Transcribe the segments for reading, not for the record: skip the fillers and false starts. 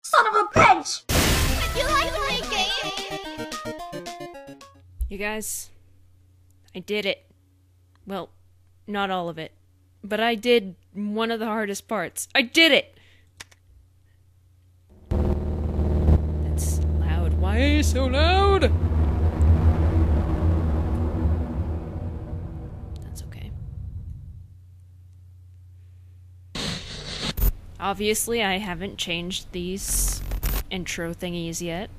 Son of a bitch! You like my game? You guys, I did it. Well, not all of it, but I did one of the hardest parts. I did it! That's loud. Why are you so loud? That's okay. Obviously, I haven't changed these intro thingies yet.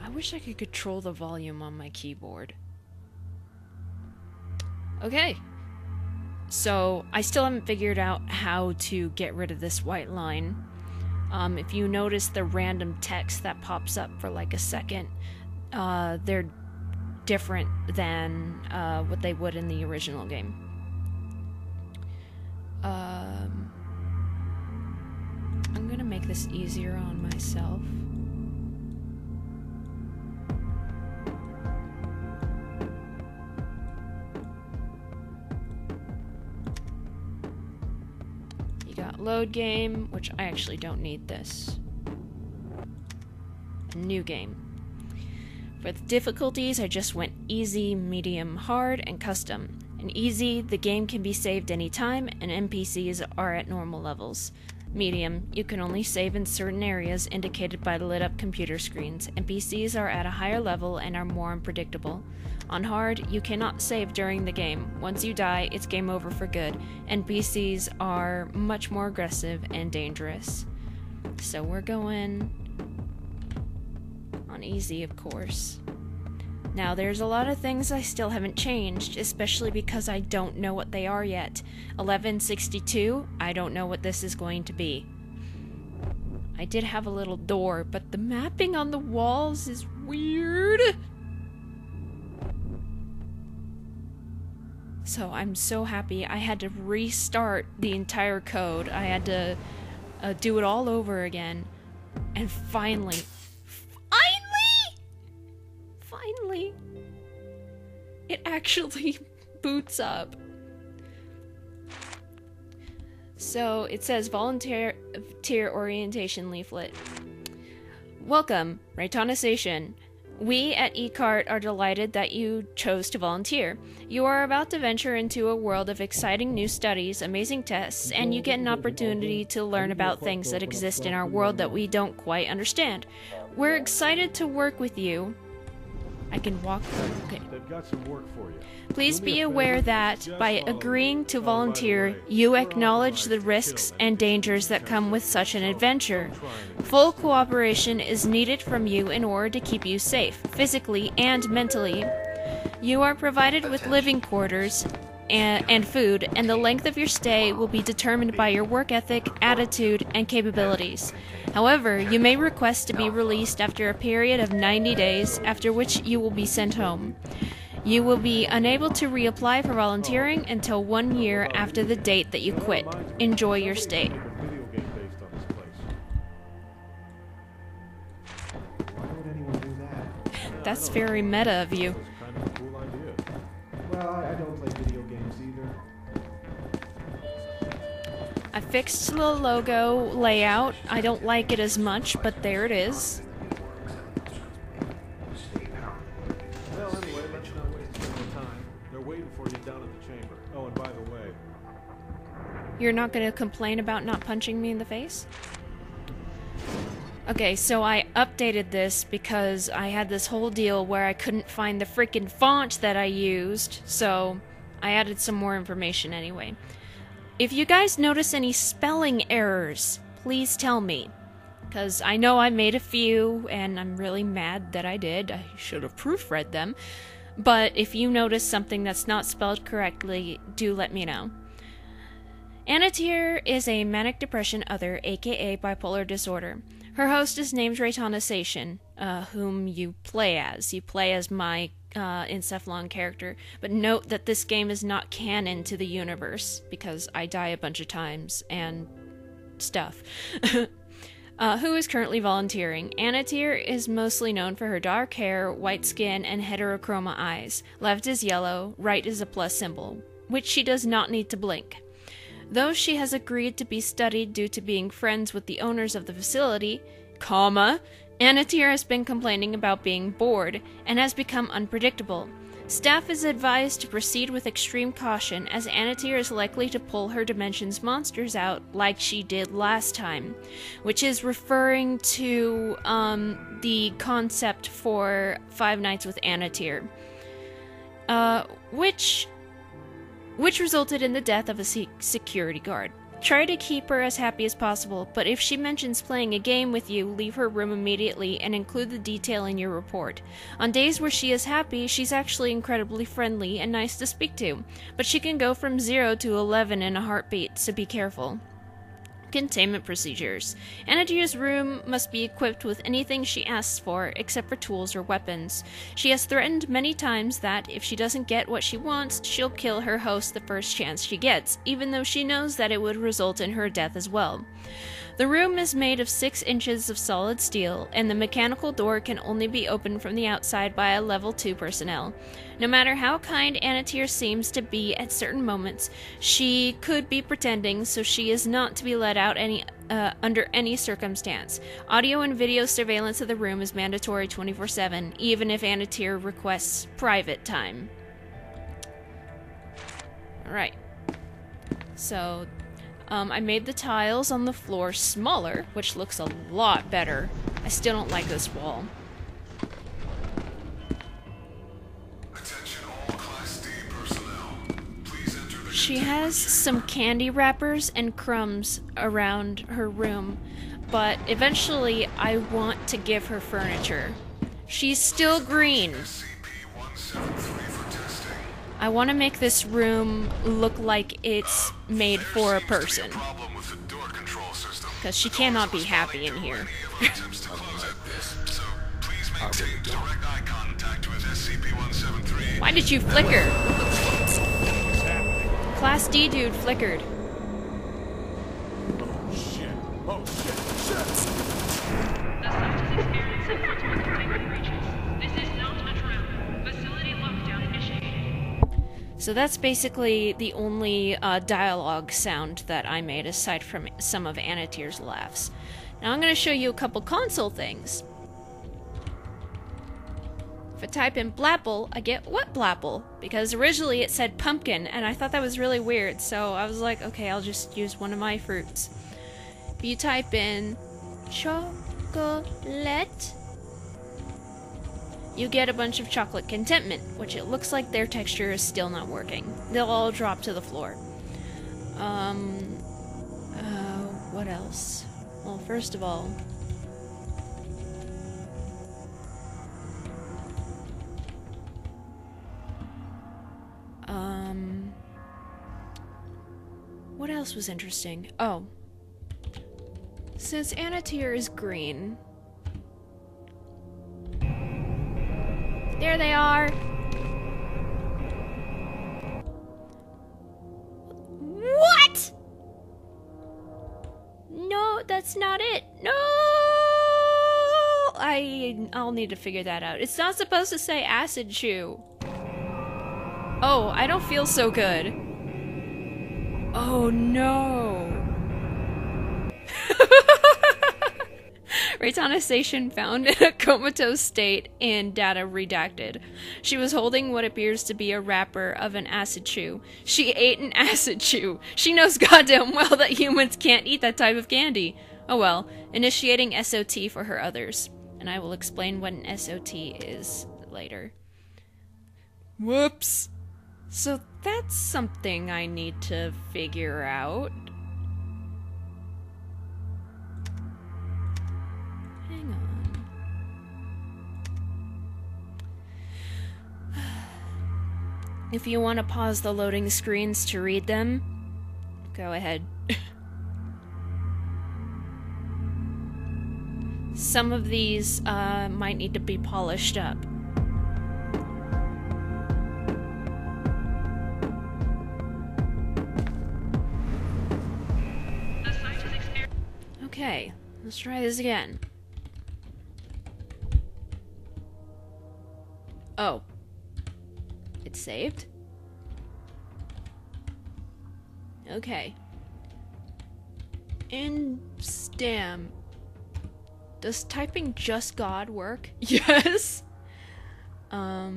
I wish I could control the volume on my keyboard. Okay. So, I still haven't figured out how to get rid of this white line. If you notice the random text that pops up for like a second, they're different than what they would in the original game. I'm gonna make this easier on myself. Load game, which I actually don't need this. New game. For the difficulties, I just went easy, medium, hard, and custom. In easy, the game can be saved anytime, and NPCs are at normal levels. Medium, you can only save in certain areas indicated by the lit-up computer screens. NPCs are at a higher level and are more unpredictable. On hard, you cannot save during the game. Once you die, it's game over for good. NPCs are much more aggressive and dangerous. So we're going on easy, of course. Now, there's a lot of things I still haven't changed, especially because I don't know what they are yet. 1162, I don't know what this is going to be. I did have a little door, but the mapping on the walls is weird. So I'm so happy. I had to restart the entire code. I had to do it all over again. And finally, it actually boots up. So it says volunteer orientation leaflet. Welcome, Reitanna Seishin. We at E.C.A.R.T are delighted that you chose to volunteer. You are about to venture into a world of exciting new studies, amazing tests, and you get an opportunity to learn about things that exist in our world that we don't quite understand. We're excited to work with you. I can walk. Okay. They've got some work for you. Please be aware that, by agreeing to volunteer, you acknowledge the risks and dangers that come with such an adventure. Full cooperation is needed from you in order to keep you safe, physically and mentally. You are provided with living quarters and food, and the length of your stay will be determined by your work ethic, attitude, and capabilities. However, you may request to be released after a period of 90 days, after which you will be sent home. You will be unable to reapply for volunteering until 1 year after the date that you quit. Enjoy your stay. That's very meta of you. Well, I don't play video games either. I fixed the logo layout. I don't like it as much, but there it is. Well, anyway, let's not waste any more time. They're waiting for you down at the chamber. Oh, and by the way... You're not gonna complain about not punching me in the face? Okay, so I updated this because I had this whole deal where I couldn't find the freaking font that I used, so I added some more information anyway. If you guys notice any spelling errors, please tell me, because I know I made a few, and I'm really mad that I did. I should have proofread them, but if you notice something that's not spelled correctly, do let me know. Anna is a manic depression other, aka bipolar disorder. Her host is named Reitanna Seishin, whom you play as. You play as my Encephalon character, but note that this game is not canon to the universe, because I die a bunch of times, and stuff. Who is currently volunteering. E.C.A.R.T is mostly known for her dark hair, white skin, and heterochroma eyes. Left is yellow, right is a plus symbol, which she does not need to blink. Though she has agreed to be studied due to being friends with the owners of the facility, E.C.A.R.T has been complaining about being bored and has become unpredictable. Staff is advised to proceed with extreme caution as E.C.A.R.T is likely to pull her dimension's monsters out like she did last time, which is referring to the concept for Five Nights with E.C.A.R.T, which resulted in the death of a security guard. Try to keep her as happy as possible, but if she mentions playing a game with you, leave her room immediately and include the detail in your report. On days where she is happy, she's actually incredibly friendly and nice to speak to, but she can go from 0 to 11 in a heartbeat, so be careful. Containment procedures. E.C.A.R.T's room must be equipped with anything she asks for, except for tools or weapons. She has threatened many times that, if she doesn't get what she wants, she'll kill her host the first chance she gets, even though she knows that it would result in her death as well. The room is made of 6 inches of solid steel, and the mechanical door can only be opened from the outside by a level 2 personnel. No matter how kind E.C.A.R.T seems to be at certain moments, she could be pretending, so she is not to be let out under any circumstance. Audio and video surveillance of the room is mandatory 24/7, even if E.C.A.R.T requests private time. Alright. So, I made the tiles on the floor smaller, which looks a lot better. I still don't like this wall. Attention all Class D personnel. Please enter the She has some candy wrappers and crumbs around her room, but eventually I want to give her furniture. She's still green. SCP-173 for testing. I want to make this room look like it's made for a person, Problem with the door control system. because she cannot be happy in here. Any of our attempts to close it. So please maintain direct eye contact with SCP-173. Why did you flicker? Class D dude flickered. Oh shit. Oh shit. The site is experiencing frequent containment breaches. This is not a trap. Facility lockdown initiated. So that's basically the only dialogue sound that I made, aside from some of E.C.A.R.T's laughs. Now I'm going to show you a couple console things. If I type in Blapple, I get what Blapple? Because originally it said pumpkin, and I thought that was really weird, so I was like, okay, I'll just use one of my fruits. If you type in chocolate, you get a bunch of chocolate contentment, which it looks like their texture is still not working. They'll all drop to the floor. What else? Well, first of all, what else was interesting? Oh. Since E.C.A.R.T is green, there they are! What?! No, that's not it. No! I'll need to figure that out. It's not supposed to say acid chew. Oh, I don't feel so good. Oh no. Reitanna Seishin found in a comatose state and data redacted. She was holding what appears to be a wrapper of an acid chew. She ate an acid chew. She knows goddamn well that humans can't eat that type of candy. Oh well, initiating SOT for her others. And I will explain what an SOT is later. Whoops. So that's something I need to figure out. Hang on. If you want to pause the loading screens to read them, go ahead. Some of these might need to be polished up. The site is experiencing. Okay, let's try this again. Oh. It's saved? Okay. In STEM. Does typing just God work? Yes! I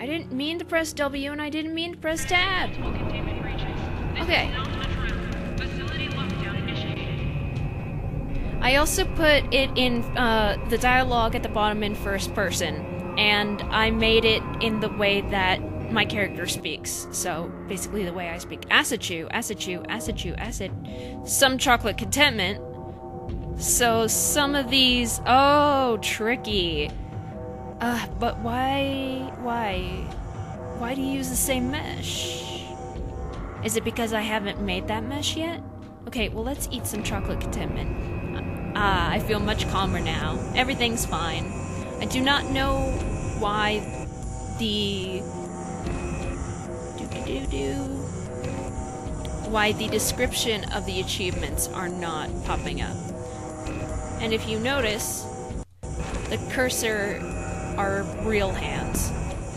didn't mean to press W and I didn't mean to press tab! Multiple containment breaches. This Okay. is not a trap. Facility lockdown initiated. I also put it in the dialogue at the bottom in first person, and I made it in the way that my character speaks. So basically the way I speak. Acid chew, acid chew, acid chew, acid. Some chocolate contentment. So some of these, oh, tricky. But why do you use the same mesh? Is it because I haven't made that mesh yet? Okay, well let's eat some chocolate contentment. I feel much calmer now. Everything's fine. I do not know why the why the description of the achievements are not popping up. And if you notice, the cursor are real hands.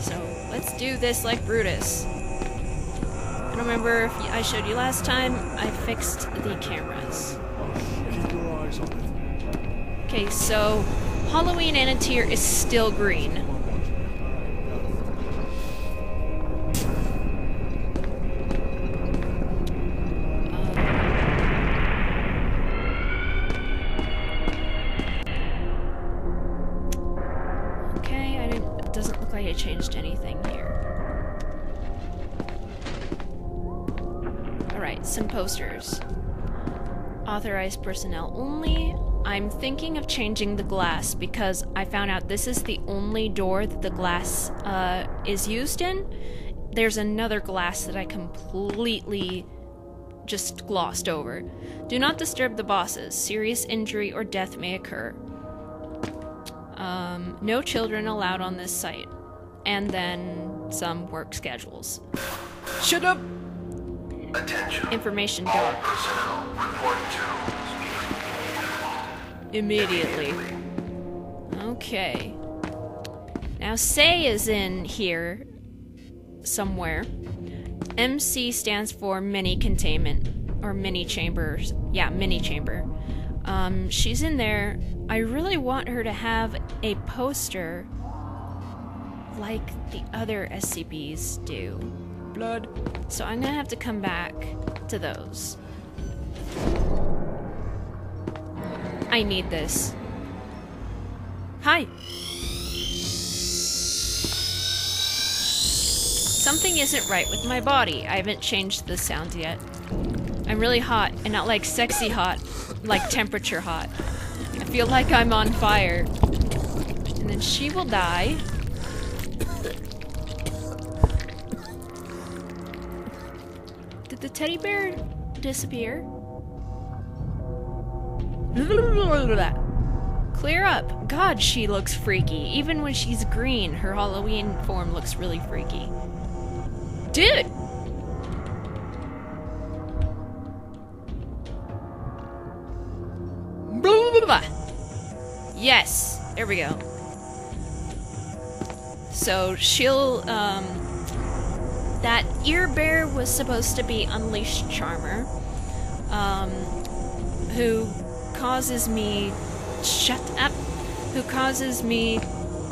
So let's do this like Brutus. I don't remember if I showed you last time, I fixed the cameras. Keep your eyes on it. Okay, so Halloween Annotator is still green. Doesn't look like I changed anything here. Alright, some posters. Authorized personnel only. I'm thinking of changing the glass because I found out this is the only door that the glass is used in. There's another glass that I completely just glossed over. Do not disturb the bosses. Serious injury or death may occur. No children allowed on this site. And then some work schedules. Shut up! Attention. Information All dark. personnel report to Immediately. Okay. Now Say is in here somewhere. MC stands for mini containment. Or mini chambers. Yeah, mini chamber. She's in there. I really want her to have a poster like the other SCPs do. Blood. So I'm gonna have to come back to those. I need this. Hi! Something isn't right with my body. I haven't changed the sound yet. I'm really hot, and not like sexy hot, like temperature hot. I feel like I'm on fire. And then she will die. Did the teddy bear disappear? Clear up. God, she looks freaky. Even when she's green, her Halloween form looks really freaky. Dude! Yes, there we go. So she'll, that ear bear was supposed to be Unleashed Charmer, who causes me, shut up, who causes me,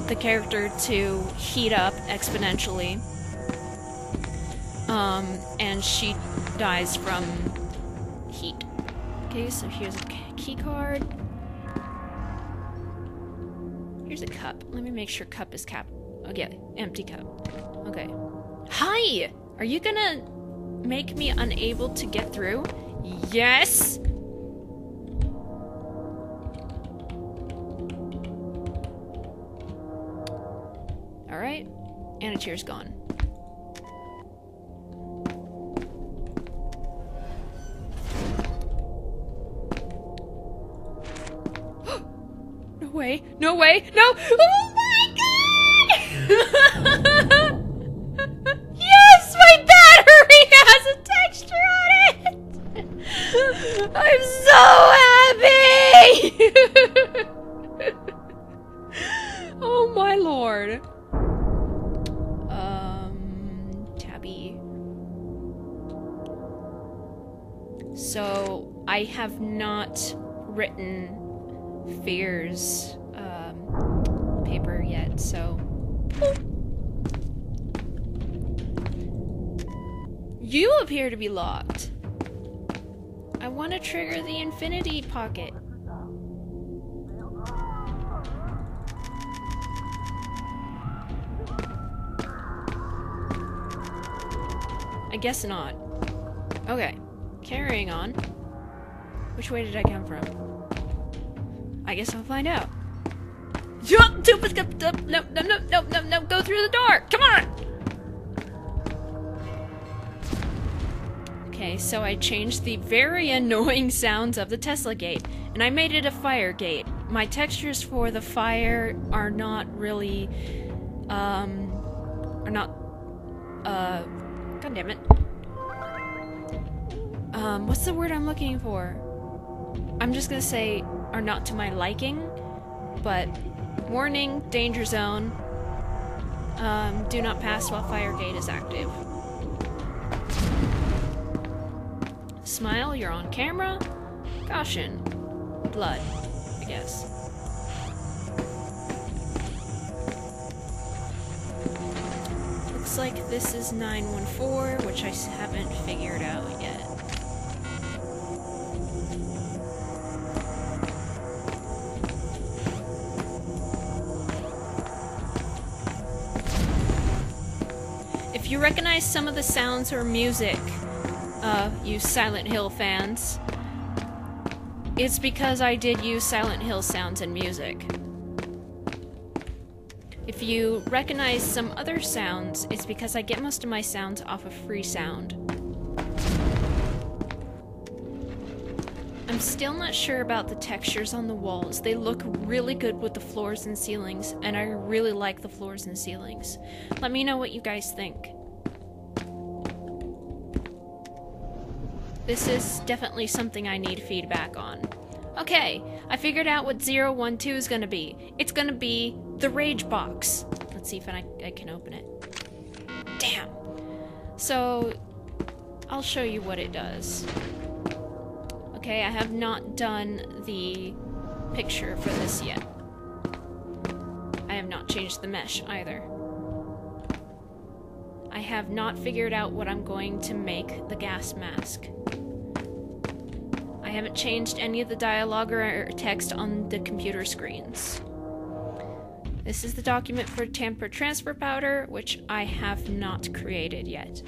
the character, to heat up exponentially, and she dies from heat. Okay, so here's a key card. Here's a cup. Let me make sure cup is capped. Okay, empty cup. Okay. Hi! Are you gonna make me unable to get through? Yes! Alright. Annotator's gone. way. No way. No. Oh my god! Yes, my battery has a texture on it! I'm so happy! Oh my lord. Tabby. So, I have not written Fear's paper yet, so... You appear to be locked. I want to trigger the infinity pocket. I guess not. Okay, carrying on. Which way did I come from? I guess I'll find out. No, go through the door! Come on! Okay, so I changed the very annoying sounds of the Tesla gate, and I made it a fire gate. My textures for the fire are not really, God damn it. What's the word I'm looking for? I'm just gonna say, are not to my liking, but warning, danger zone, do not pass while fire gate is active. Smile, you're on camera. Caution. Blood, I guess. Looks like this is 914, which I haven't figured out yet. If you recognize some of the sounds or music, you Silent Hill fans, it's because I did use Silent Hill sounds and music. If you recognize some other sounds, it's because I get most of my sounds off of free sound. I'm still not sure about the textures on the walls. They look really good with the floors and ceilings, and I really like the floors and ceilings. Let me know what you guys think. This is definitely something I need feedback on. Okay, I figured out what 012 is gonna be. It's gonna be the rage box. Let's see if I can open it. Damn! So, I'll show you what it does. Okay, I have not done the picture for this yet. I have not changed the mesh either. I have not figured out what I'm going to make the gas mask. I haven't changed any of the dialogue or text on the computer screens. This is the document for tamper transfer powder, which I have not created yet.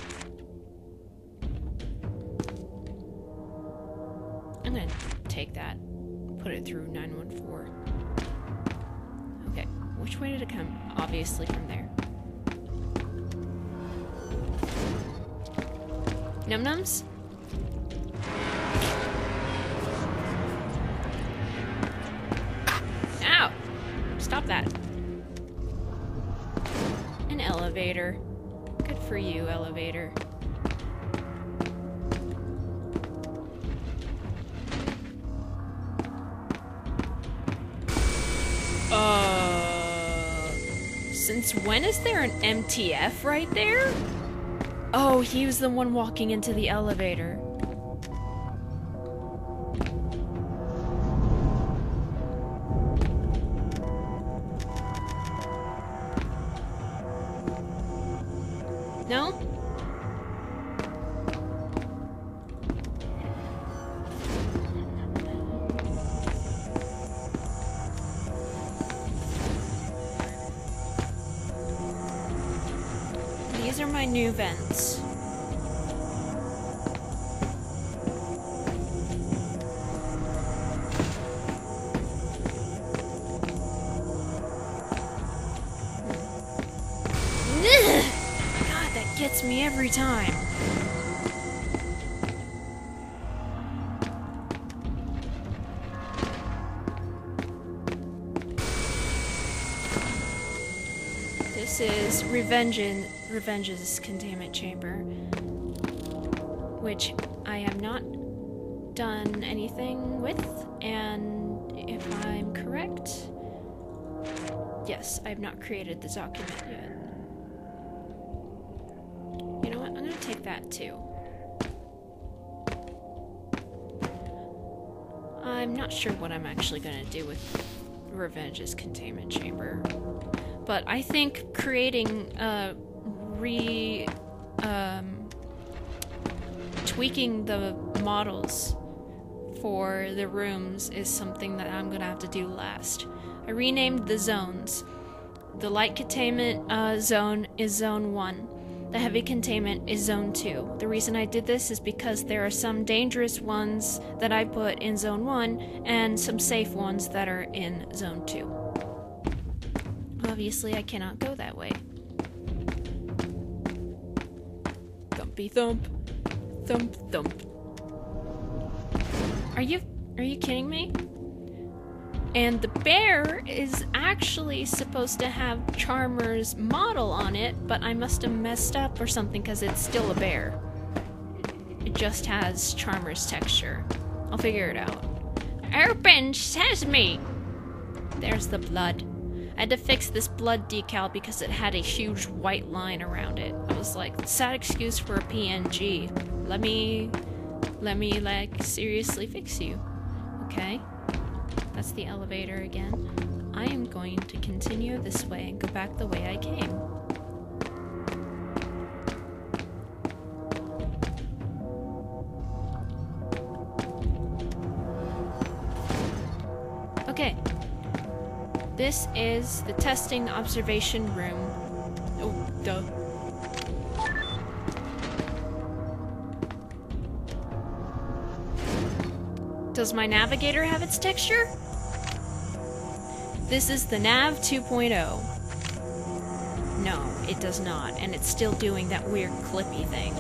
I'm gonna take that, put it through 914. Okay, which way did it come? Obviously from there. Num-nums? Ow! Stop that. An elevator. Good for you, elevator. Since when is there an MTF right there? Oh, he was the one walking into the elevator. No? These are my new vents. God, that gets me every time. This is Revenge's containment chamber, which I have not done anything with, and if I'm correct, yes, I have not created the document yet. You know what? I'm gonna take that too. I'm not sure what I'm actually gonna do with Revenge's containment chamber, but I think creating tweaking the models for the rooms is something that I'm gonna have to do last. I renamed the zones. The light containment zone is zone 1. The heavy containment is zone 2. The reason I did this is because there are some dangerous ones that I put in zone 1 and some safe ones that are in zone 2. Obviously, I cannot go that way. Thumpy thump. Thump thump. Are you kidding me? And the bear is actually supposed to have Charmer's model on it, but I must have messed up or something because it's still a bear. It just has Charmer's texture. I'll figure it out. Open sesame! There's the blood. I had to fix this blood decal because it had a huge white line around it. I was like, sad excuse for a PNG. Let me like seriously fix you. Okay? That's the elevator again. I am going to continue this way and go back the way I came. Okay. This is the testing observation room. Oh, duh. Does my navigator have its texture? This is the Nav 2.0. No, it does not, and it's still doing that weird clippy thing.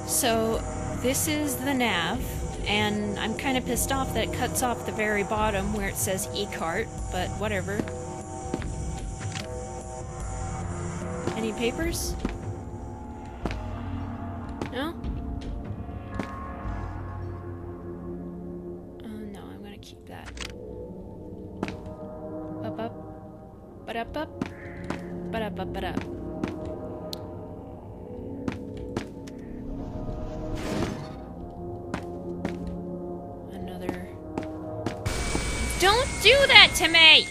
So, this is the nav, and I'm kind of pissed off that it cuts off the very bottom where it says E.C.A.R.T, but whatever. Any papers? No? No, I'm gonna keep that. Up, up. Ba-da-up, up. Ba-da-up, up, ba-da-up. Another. Don't do that to me!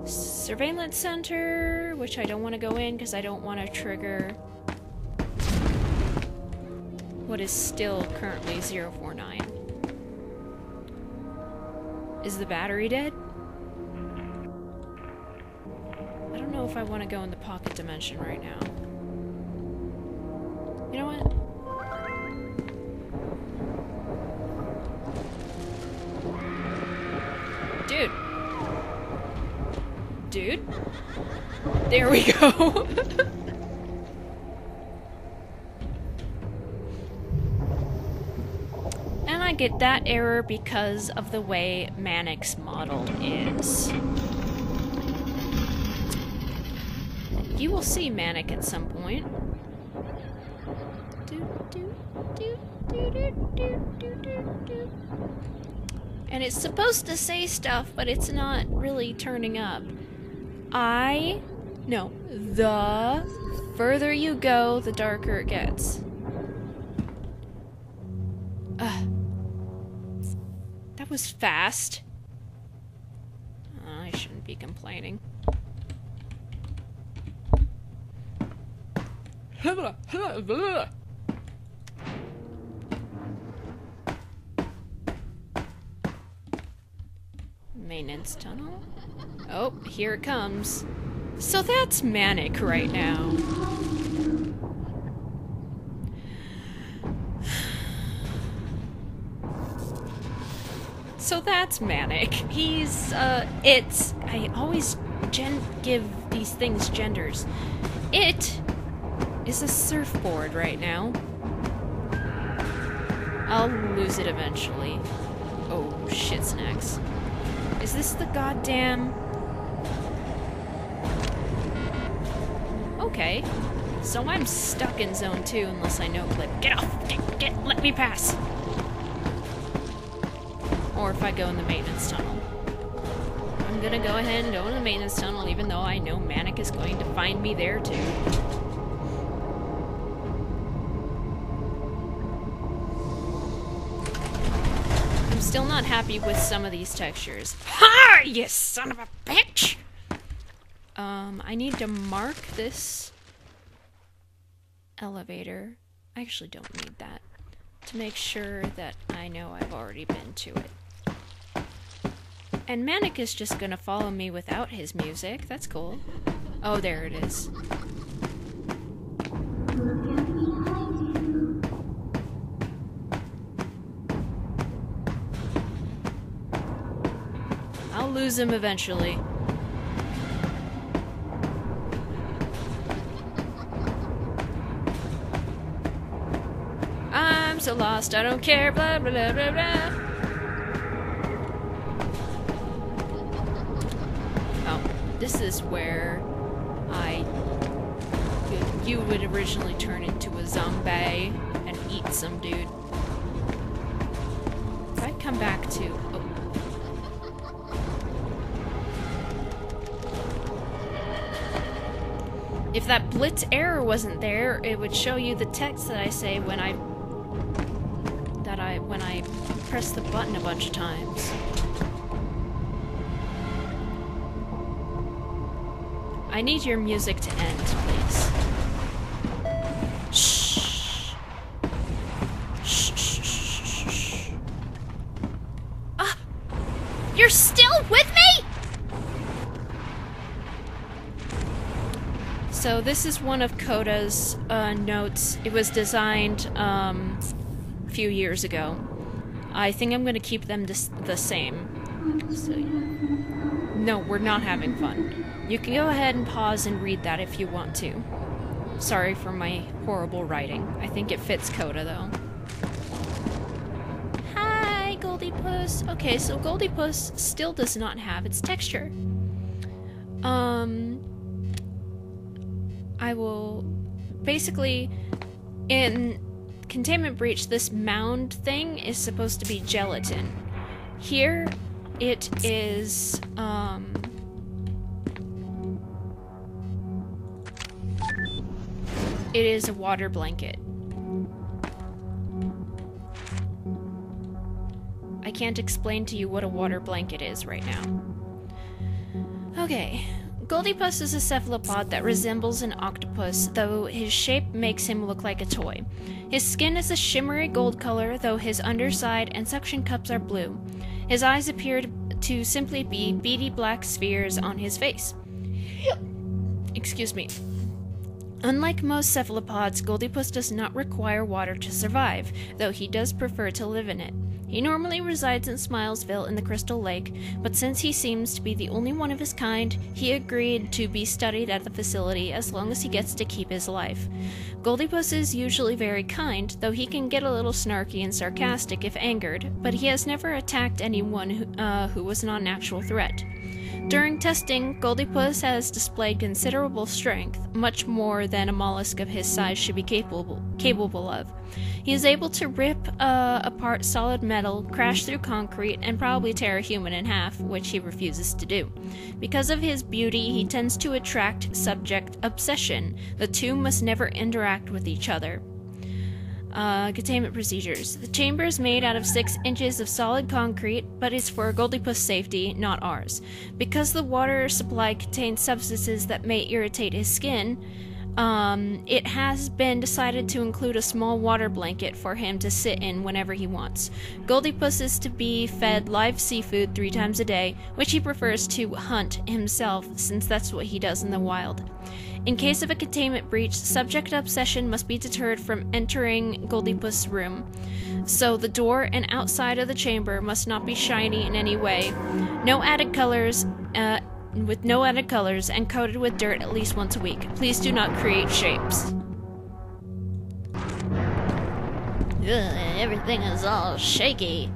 Surveillance center, which I don't want to go in because I don't want to trigger what is still currently 049. Is the battery dead? I don't know if I want to go in the pocket dimension right now. You know what? Dude. Dude? There we go. And I get that error because of the way Manic's model is. You will see Manic at some point. And it's supposed to say stuff, but it's not really turning up. No, the further you go, the darker it gets. That was fast. I shouldn't be complaining. Maintenance tunnel. Oh, here it comes. So that's Manic right now. So that's Manic. He's, I always give these things genders. It is a surfboard right now. I'll lose it eventually. Oh, shit snacks. Is this the goddamn... Okay. So I'm stuck in zone 2 unless I no-clip. Get off! Let me pass! Or if I go in the maintenance tunnel. I'm gonna go ahead and go in the maintenance tunnel even though I know Manic is going to find me there too. I'm still not happy with some of these textures. Ha! You son of a bitch! I need to mark this elevator. I actually don't need that. To make sure that I know I've already been to it. And Manic is just gonna follow me without his music. That's cool. Oh, there it is. I'll lose him eventually. I'm so lost, I don't care, blah blah blah blah blah. Oh, this is where you would originally turn into a zombie and eat some dude. If I come back to... Oh. If that blitz error wasn't there, it would show you the text that I say when I press the button a bunch of times. I need your music to end, please. Shh. Shh, shh, shh, shh. Ah! You're still with me?! So this is one of Coda's notes. It was designed a few years ago. I think I'm gonna keep them the same. So, no, we're not having fun. You can go ahead and pause and read that if you want to. Sorry for my horrible writing. I think it fits Coda though. Hi, Goldie Puss. Okay, so Goldie Puss still does not have its texture. I will basically in Containment Breach, this mound thing is supposed to be gelatin. Here, it is, it is a water blanket. I can't explain to you what a water blanket is right now. Okay. Goldipus is a cephalopod that resembles an octopus, though his shape makes him look like a toy. His skin is a shimmery gold color, though his underside and suction cups are blue. His eyes appear to simply be beady black spheres on his face. Excuse me. Unlike most cephalopods, Goldipus does not require water to survive, though he does prefer to live in it. He normally resides in Smilesville in the Crystal Lake, but since he seems to be the only one of his kind, he agreed to be studied at the facility as long as he gets to keep his life. Goldipus is usually very kind, though he can get a little snarky and sarcastic if angered, but he has never attacked anyone who was not an actual threat. During testing, Goldipus has displayed considerable strength, much more than a mollusk of his size should be capable of. He is able to rip apart solid metal, crash through concrete, and probably tear a human in half, which he refuses to do. Because of his beauty, he tends to attract subject obsession. The two must never interact with each other. Containment procedures. The chamber is made out of 6 inches of solid concrete, but is for Goldipus' safety, not ours. Because the water supply contains substances that may irritate his skin, it has been decided to include a small water blanket for him to sit in whenever he wants. Goldipus is to be fed live seafood 3 times a day, which he prefers to hunt himself, since that's what he does in the wild. In case of a containment breach, subject obsession must be deterred from entering Goldipus' room. So the door and outside of the chamber must not be shiny in any way. No added colors, with no added colors and coated with dirt at least once a week. Please do not create shapes. Ugh, everything is all shaky.